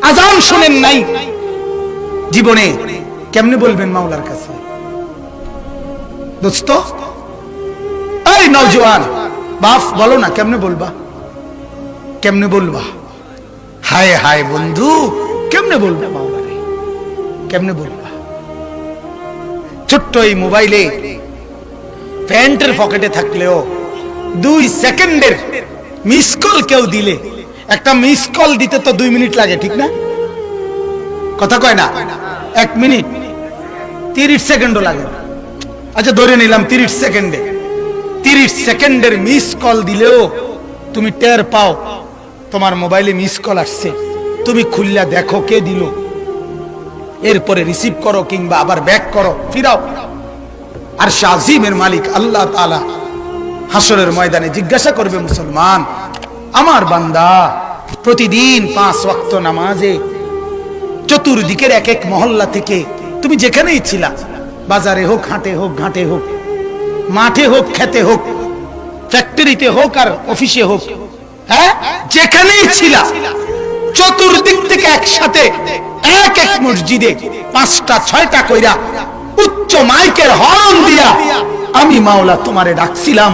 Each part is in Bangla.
আজান শুনেন নাই জীবনে, কেমনে বলবেন মাওলার কাছে? দোস্ত, এই নওজোয়ান বাপ, বলো না কেমনে বলবা? কেমনে বলবা? হায় হায় বন্ধু, কেমনে বলবা মাওলারে? কেমনে বলবা? ছোট্ট এই মোবাইলে প্যান্টের পকেটে থাকলেও 2 সেকেন্ডের মিস কল কেউ দিলে, একটা মিস কল দিতে তো 2 মিনিট লাগে, ঠিক না? কথা কয় না? 1 মিনিট 30 সেকেন্ডও লাগে না। আচ্ছা ধরে নিলাম 30 সেকেন্ডে, 30 সেকেন্ডের মিস কল দিলেও তুমি টের পাও তোমার মোবাইলে মিস কল আসছে, তুমি খুললা দেখো কে দিল, এরপরে রিসিভ করো কিংবা আবার ব্যাক করো, ফিরাও। আর শাজিমের মালিক আল্লাহ তাআলা হাসরের ময়দানে জিজ্ঞাসা করবে, মুসলমান আমার বান্দা প্রতিদিন 5 ওয়াক্ত নামাজে চতুর্দিকের এক এক মহল্লা থেকে তুমি যেখানেই ছিলা, বাজারে হোক, হাটে হোক, ঘাটে হোক, মাঠে হোক, খেতে হোক, ফ্যাক্টরিতে হোক আর অফিসে হোক, হ্যাঁ যেখানেই ছিলা, চতুর্দিক থেকে একসাথে এক এক মসজিদে 5টা 6টা কইরা উচ্চ মাইকের হর্ন দিয়া আমি মাওলা তোমারে ডাকছিলাম,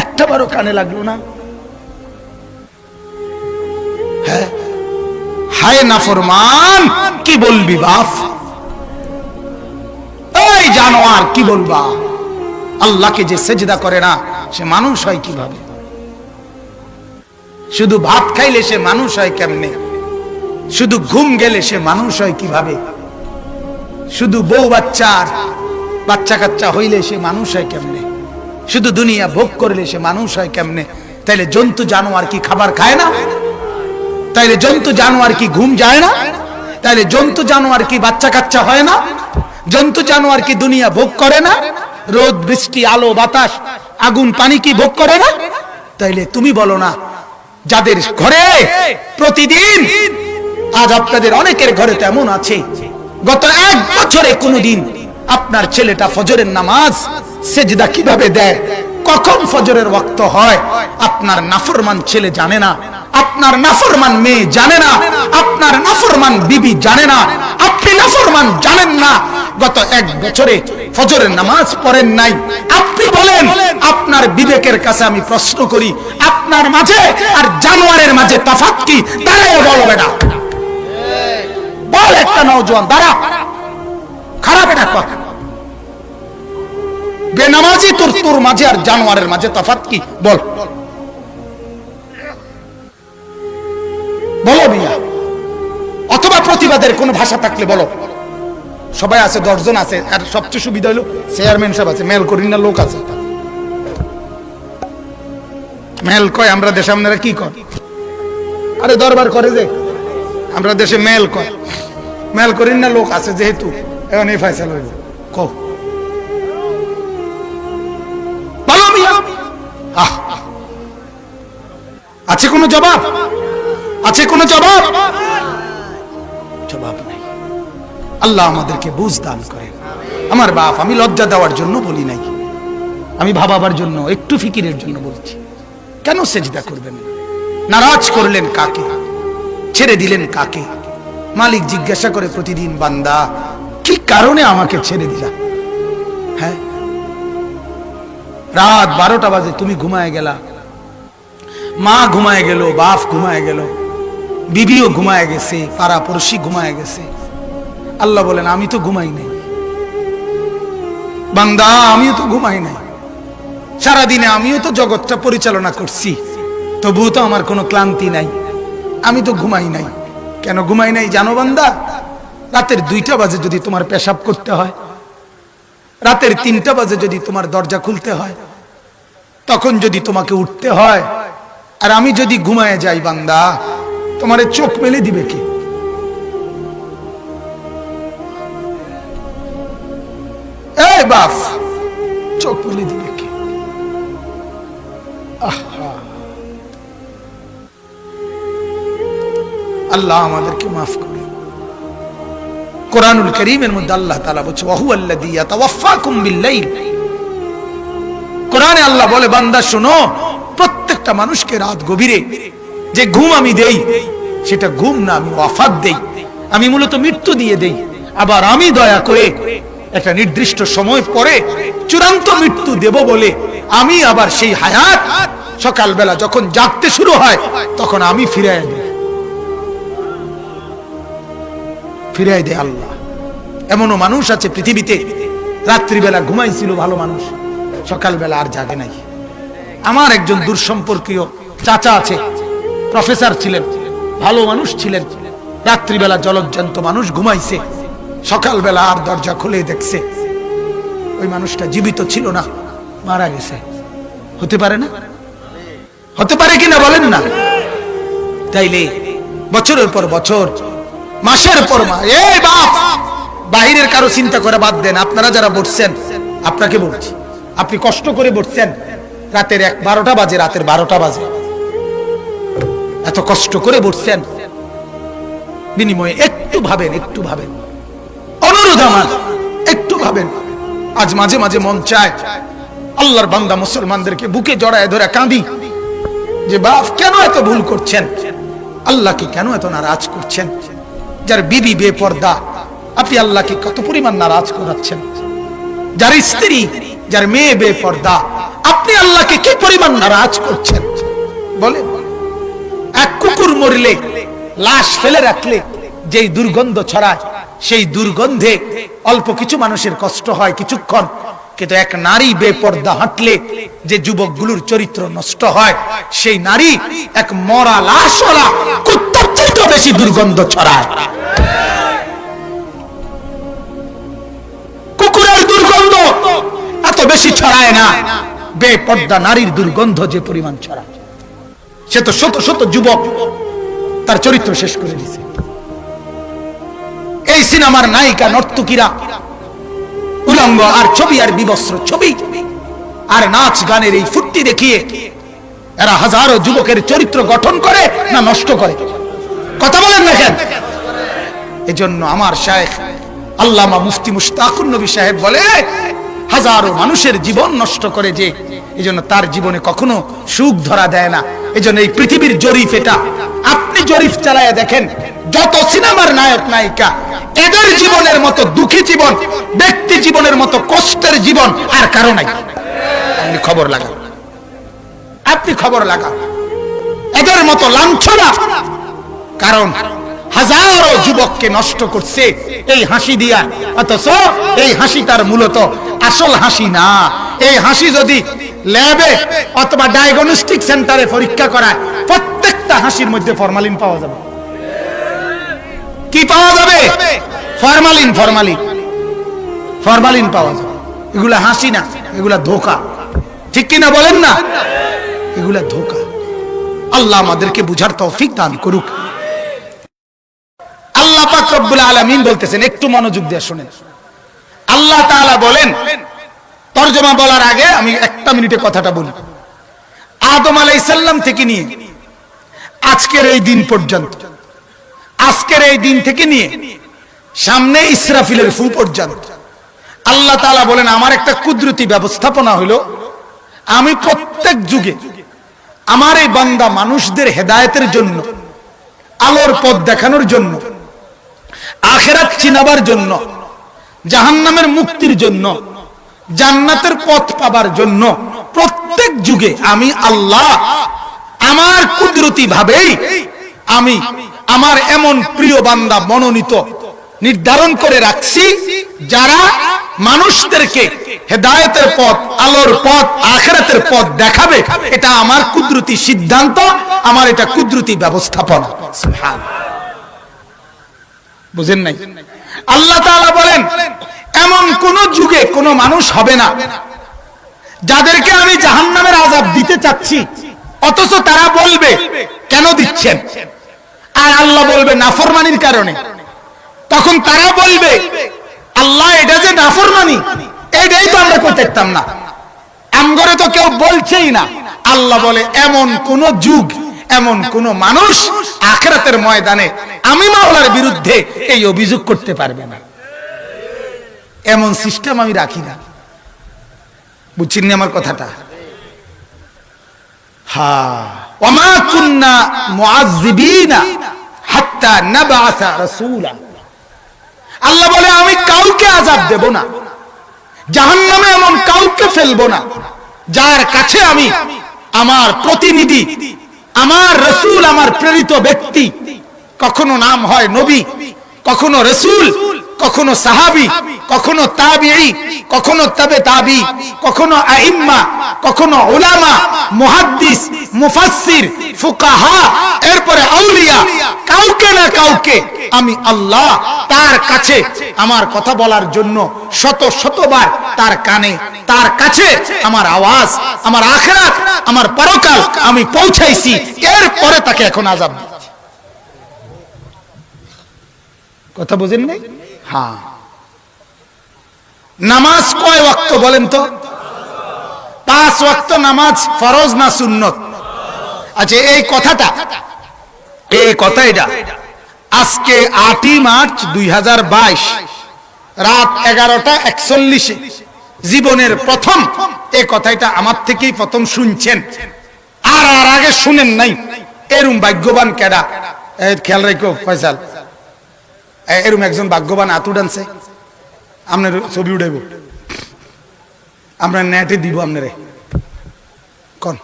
একটাবারও কানে লাগলো না? হ্যাঁ, হায় নাফরমান, কি বলবি বাপ? এই জানোয়ার, কি বলবা? আল্লাহকে যে সেজদা করে না সে মানুষ হয় কিভাবে? শুধু ভাত খাইলে সে মানুষ হয় কেমনে? শুধু ঘুম গেলে সে মানুষ হয় কিভাবে? শুধু বউ বাচ্চা কাচ্চা হইলে সে মানুষ হয় কেমনে? শুধু দুনিয়া ভোগ করলে সে মানুষ হয় কেমনে? তাইলে জন্তু জানোয়ার কি খাবার খায় না? তাইলে জন্তু জানোয়ার কি ঘুম যায় না? তাইলে জন্তু জানোয়ার কি বাচ্চা কাচ্চা হয় না? জন্তু জানোয়ার কি দুনিয়া ভোগ করে না? রোদ বৃষ্টি আলো বাতাস আগুন পানি কি ভোগ করে না? তাইলে তুমি বলো না, যাদের ঘরে প্রতিদিন, আজ আপনাদের অনেকের ঘরে তো এমন আছে গত 1 বছরে কোনোদিন আপনার ছেলেটা ফজরের নামাজ সেজদা কিভাবে দেয়, কখন ফজরের ওয়াক্ত হয় আপনার নাফরমান ছেলে জানে না, আপনার নাফরমান মেয়ে জানে না, আপনার নাফরমান বিবি জানে না, আপনি নাফরমান জানেন না, গত 1 বছরে ফজরের নামাজ পড়েন নাই। আপনি বলেন, আপনার বিবেকের কাছে আমি প্রশ্ন করি, আপনার মাঝে আর জানোয়ারের মাঝে তফাৎ কি? দাঁড়ায় বলবে না, বল একটা নওজোয়ান, দাঁড়া, খারাপ এটা কথা। বেনামাজি তোর মাঝে আর জানোয়ারের মাঝে তফাৎ কি? বল, বলো মিয়া। অথবা প্রতিবাদের কোন ভাষা থাকলে বলো। সবাই আছে, 10 জন আছে, আর সবচেয়ে সুবিধা হলো চেয়ারম্যান সাহেব আছে, মেল করি না লোক আছে, মেল কয়। আমরা দেশে আপনারা কি কর? আরে দরবার করে যে, আমরা দেশে মেল কয়, মেল করি না লোক আছে, যেহেতু এখন এই ফয়সালা হইল। কও বলো মিয়া, আছে কোনো জবাব? আছে কোনো জবাব? জবাব নাই। আল্লাহ আমাদেরকে বুঝ দান করেন। আমার বাপ, আমি লজ্জা দেওয়ার জন্য বলি নাই, আমি ভাবাবার জন্য, একটু ফিকিরের জন্য বলছি। কেন সেজদা করবেন? নারাজ করলেন কাকে? ছেড়ে দিলেন কাকে? মালিক জিজ্ঞাসা করে প্রতিদিন, বান্দা কি কারণে আমাকে ছেড়ে দিলা? হ্যাঁ, রাত 12টা বাজে তুমি ঘুমায় গেলা, মা ঘুমায় গেল, বাপ ঘুমায় গেল, বিবিও ঘুমায় গেছে, পাড়া পড়শি ঘুমায় গেছে। আল্লাহ বলেন, আমি তো ঘুমাই নাই বান্দা, আমিও তো ঘুমাই নাই, সারাদিনে আমিও তো জগৎটা পরিচালনা করছি, তবুও তো আমার কোনো ক্লান্তি নাই, আমি তো ঘুমাই নাই। কেন ঘুমাই নাই জানো বান্দা? রাতের 2টা বাজে যদি তোমার পেশাব করতে হয়, রাতের 3টা বাজে যদি তোমার দরজা খুলতে হয়, তখন যদি তোমাকে উঠতে হয়, আর আমি যদি ঘুমায় যাই বান্দা, তোমারে চোখ মেলে দিবে কে? এই বাপ, চোখ মেলে দিবে কে? আল্লাহ আমাদেরকে মাফ করে। কোরআনুল কারীমের মধ্যে আল্লাহ তাআলা বলছে, ওয়া হুয়াল্লাযী ইয়াতাওয়াফফাকুম বিল-লাইল। কোরআনে আল্লাহ বলে, বান্দা শোনো, প্রত্যেকটা মানুষকে রাত গভীরে যে ঘুম আমি দেই, সেটা ঘুম না, আমি ওয়াফাত দেই, আমি মূলত মৃত্যু দিয়ে দেই। আবার আমি দয়া করে একটা নির্দিষ্ট সময় পরে চূড়ান্ত মৃত্যু দেব বলে আমি আবার সেই হায়াত সকালবেলা যখন জাগতে শুরু হয় তখন আমি ফিরাই দেয় আল্লাহ। এমনও মানুষ আছে পৃথিবীতে, রাত্রিবেলা ঘুমাইছিল ভালো মানুষ, সকালবেলা আর জাগে নাই। আমার একজন দূর সম্পর্কীয় চাচা আছে, প্রফেসর ছিলেন, ভালো মানুষ ছিলেন, রাত্রিবেলা জলজ্জান্ত মানুষ ঘুমাইছে, সকালবেলা আর দরজা খুলে দেখছে ওই মানুষটা জীবিত ছিল না, মারা গেছে। হতে পারে না? হতে পারে কিনা বলেন না? তাইলে বছরের পর বছর, মাসের পর মাস, এই বাপ বাহিরের কারো চিন্তা করে বাদ দেন, আপনারা যারা বসছেন, আপনাকে বলছি, আপনি কষ্ট করে বসছেন, রাতের 12টা বাজে, রাতের 12টা বাজে, এত কষ্ট করে বসছেন, বিনিময়ে একটু ভাবেন, একটু ভাবেন, অনুরোধ আমার, একটু ভাবেন। আজ মাঝে মাঝে মন চায় আল্লাহর বান্দা মুসলমানদেরকে বুকে জড়ায় ধরে কাঁদি যে বাপ কেন এত ভুল করছেন, আল্লাহকে কেন এত নারাজ করছেন? যার বিবি বেপর্দা, আপনি আল্লাহকে কত পরিমাণ নারাজ করাচ্ছেন। যার স্ত্রী, যার মেয়ে বেপর্দা, আপনি আল্লাহকে কি পরিমাণ নারাজ করছেন বলেন? এক কুকুর মরলে, লাশ ফেলে রাখলে যেই দুর্গন্ধ ছড়ায়, সেই দুর্গন্ধে অল্প কিছু মানুষের কষ্ট হয় কিছুক্ষণ, কিন্তু এক নারী বেপর্দা হাঁটলে যে যুবকগুলোর চরিত্র নষ্ট হয়, সেই নারী এক মরা লাশওয়ালা কুত্তার চেয়ে বেশি দুর্গন্ধ ছড়ায়। কুকুরের দুর্গন্ধ এত বেশি ছড়ায় না, বেপর্দা নারীর দুর্গন্ধ যে পরিমাণ ছড়ায়। সে তো শত শত যুবক তার চরিত্র শেষ করে দিয়েছে। এই সিনেমার নায়িকা নর্তকীরা উলঙ্গ আর ছবি আর বিবস্ত্র ছবি আর নাচ গানের এই ফুর্তি দেখিয়ে এরা হাজারো যুবকের চরিত্র গঠন করে না নষ্ট করে? কথা বলেন না কেন? এজন্য আমার শায়েখ আল্লামা মুফতি মুশতাকুর নবী সাহেব বলে, হাজারো মানুষের জীবন নষ্ট করে যে, এজন্য তার জীবনে কখনো সুখ ধরা দেয় না। এজন্য এই পৃথিবীর জরিপ, এটা আপনি জরিপ চালায় দেখেন, যত সিনেমার নায়ক নায়িকা, এদের জীবনের মতো দুঃখী জীবন, ব্যক্তি জীবনের মতো কষ্টের জীবন আর কারো নাই। আপনি খবর লাগান, আপনি খবর লাগান, এদের মতো লাঞ্ছনা। কারণ হাজারো যুবককে নষ্ট করছে এই হাসি দিয়া, অথচ এই হাসি তার মূলত আসল হাসি না। এই হাসি যদি ল্যাবে অথবা ডায়াগনস্টিক সেন্টারে পরীক্ষা করায়, প্রত্যেকটা হাসির মধ্যে ফরমালিন পাওয়া যাবে। কি পাওয়া যাবে? ফরমালিন, ফরমালিন, ফরমালিন পাওয়া যাবে। এগুলা হাসি না, এগুলা ধোঁকা। ঠিক কিনা বলেন না? এগুলা ধোঁকা। আল্লাহ আমাদেরকে বুঝার তৌফিক দান করুক। আল্লাহ পাক রব্বুল আলামিন বলতেছেন, একটু মনোযোগ দিয়ে শুনেন। আল্লাহ তাআলা বলেন, তরজমা বলার আগে আমি একটা মিনিটে কথাটা বলি। আদম আলাইহিস সালাম থেকে নিয়ে আজকের এই দিন পর্যন্ত, আজকের এই দিন থেকে নিয়ে সামনে ইসরাফিলের ফু পর্যন্ত আল্লাহ তাআলা বলেন, আমার একটা কুদরতি ব্যবস্থাপনা হলো, আমি প্রত্যেক যুগে আমার এই বান্দা মানুষদের হেদায়েতের জন্য, আলোর পথ দেখানোর জন্য, আখিরাত চিনাবার জন্য, জাহান্নামের মুক্তির জন্য, জান্নাতের পথ পাবার জন্য প্রত্যেক যুগে আমি আল্লাহ আমার কুদরতি ভাবেই আমি আমার এমন প্রিয় বান্দা মনোনীত নির্ধারণ করে রাখছি, যারা মানুষদেরকে হেদায়েতের পথ, আলোর পথ, আখিরাতের পথ দেখাবে। এটা আমার কুদরতি সিদ্ধান্ত, আমার এটা কুদরতি ব্যবস্থাপনা। সুবহানাল্লাহ। বুঝেন নাই? আল্লাহ তাআলা বলেন, এমন কোন যুগে কোন মানুষ হবে না যাদেরকে আমি জাহান্নামের আযাব দিতে চাচ্ছি, অথচ তারা বলবে কেন দিচ্ছেন? আর আল্লাহ বলবে নাফরমানির কারণে। তখন তারা বলবে, আল্লাহ এটা যে নাফরমানি, এটাই তো আমরা করতে পারতাম না, আমগরে তো কেউ বলছেই না। আল্লাহ বলে, এমন কোন যুগ, এমন কোন মানুষ আখিরাতের ময়দানে আমি মাওলার বিরুদ্ধে এই অভিযোগ করতে পারবে না। এমন সিস্টেম আমি রাখি না। বুঝছেন আমার কথাটা? হ্যাঁ, ওমা কুন্না মুআযযিবিনা হাত্তা নাবআসা রাসূলা। আল্লাহ বলে আমি কাউকে আযাব দেব না, জাহান্নামে এমন কাউকে ফেলবো না যার কাছে আমি আমার প্রতিনিধি, আমার রাসূল, আমার প্রেরিত ব্যক্তি, কখনো নাম হয় নবী, কখনো রাসূল, কখনো সাহাবী, কখনো তাবিঈ, কখনো তাবে তাবি, কখনো আইম্মা, কখনো উলামা, মুহাদ্দিস, মুফাসসির, ফুকাহা, এরপরে আউলিয়া, কাউকে না কাউকে আমি আল্লাহ তার কাছে আমার কথা বলার জন্য শত শতবার তার কানে, তার কাছে আমার আওয়াজ, আমার আখিরাত, আমার পরকাল আমি পৌঁছাইছি, এরপরে তাকে এখন আযাব দিচ্ছি। কথা বুঝেন নাই? হ্যাঁ। নামাজ কয় ওয়াক্ত বলেন তো? 5 ওয়াক্ত নামাজ ফরজ না সুন্নত? আচ্ছা এই কথাটা, আজকে 8ই মার্চ 2022 রাত 11:41 জীবনের প্রথম এই কথাটা আমার থেকেই প্রথম শুনছেন, আর আগে শুনেন নাই, এরম ভাগ্যবান কেডা? খেয়াল রাখো ফয়সাল, এরম একজন ভাগ্যবান আতু ডানছে, আপনার ছবি উঠাইব, আমরা নেটে দিব আপনারে কোন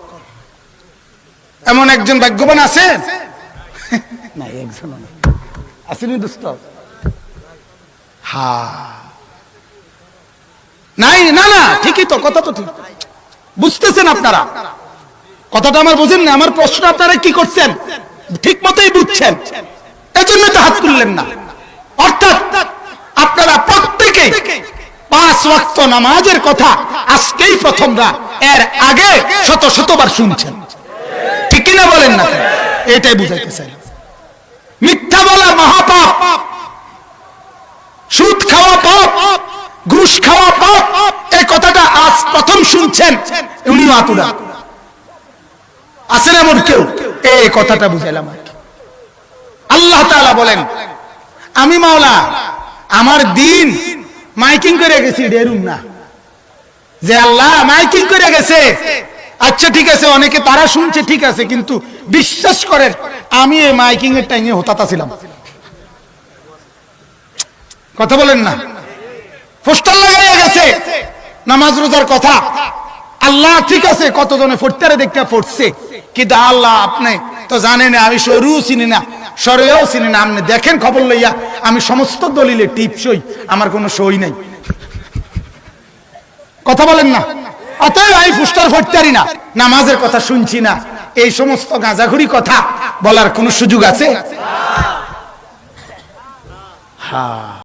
এমন একজন ভাগ্যবান আছে? না একজন আসেনি দোস্ত? নাই, না না ঠিকই তো, কথা তো ঠিক, বুঝতেছেন আপনারা কথাটা আমার, বুঝেন না আমার প্রশ্ন? আপনারা কি করছেন? ঠিক মতোই বুঝছেন, এজন্য তো হাত তুললেন না। অর্থাৎ আপনারা প্রত্যেকেই 5 ওয়াক্ত নামাজের কথা আজকেই প্রথম না, এর আগে শত শতবার শুনছেন, ঠিক কিনা বলেন না? এটাই বুঝাইতে চাই। মিথ্যা বলা মহাপাপ, সুদ খাওয়া পাপ, ঘুষ খাওয়া পাপ, এই কথাটা আজ প্রথম শুনছেন, উনিও আতুরা আছেন এমন কেউ? এই কথাটা বুঝাইলাম। আল্লাহ তাআলা বলেন আমি মাওলা আমার দিন মাইকিং করে গেছি, এরকম না যে আল্লাহ মাইকিং করে গেছে, আচ্ছা ঠিক আছে, অনেকে তারা শুনছে ঠিক আছে, কিন্তু বিশ্বাস করেন আমি এই মাইকিং এর টাইমে হতাতা ছিলাম। কথা বলেন না? পোস্টার লাগাইয়া গেছে নামাজ রোজার কথা, আল্লাহ ঠিক আছে কতজনে ফোরটারে দেখতে পড়ছে, কিন্তু আল্লাহ আপনি তো জানেন আমি শরু চিনি না, সরেও চিনি না, আপনি দেখেন খবর লইয়া আমি সমস্ত দলিলে টিপসই, আমার কোনো সই নাই। কথা বলেন না? অতএব আমি পোস্টার ফোরটারি না, নামাজের কথা শুনছি না, এই সমস্ত গাঁজাখুরি কথা বলার কোনো সুযোগ আছে? হ্যাঁ।